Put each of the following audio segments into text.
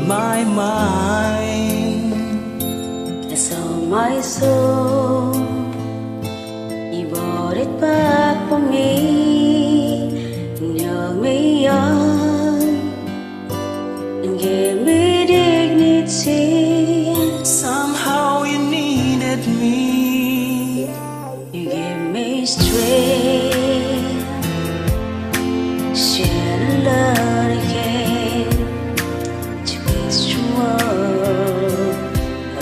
my mind. That's all my soul. You brought it back for me and held me on and gave me dignity. Somehow you needed me. You gave me strength, share the love again to be strong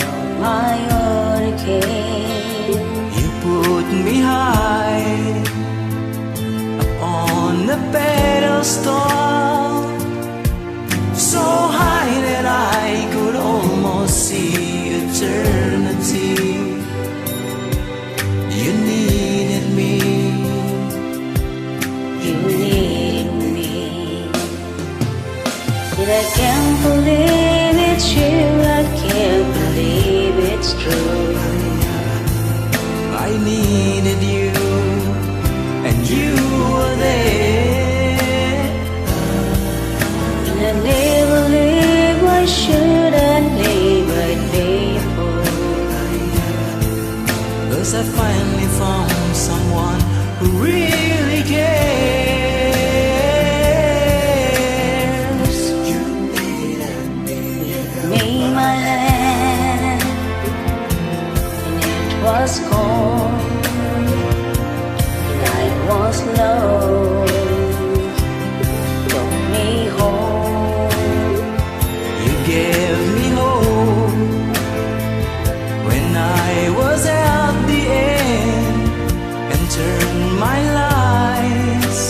on my own again. You put me high upon the pedestal, so high that I could almost see eternity. You needed me. You needed me. But I can't believe it's you. I can't believe it's true. I needed you, and you were there. And I never live. Why should I live right before? 'Cause I finally found someone who really cares. You needed me. Me, my hand, and it was cold, and I was low. Took me home. You gave me hope when I was at the end, and turned my lives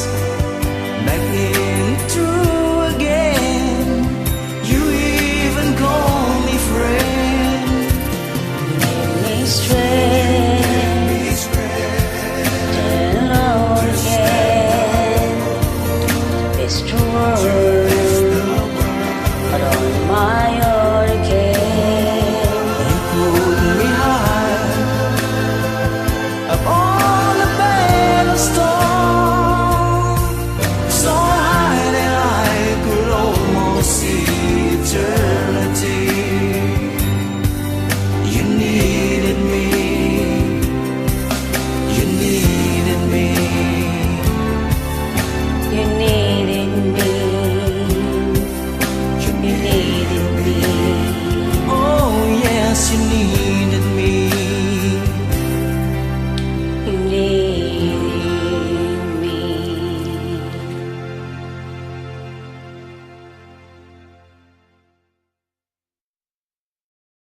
back into again. You even called me friend. Gave me strength.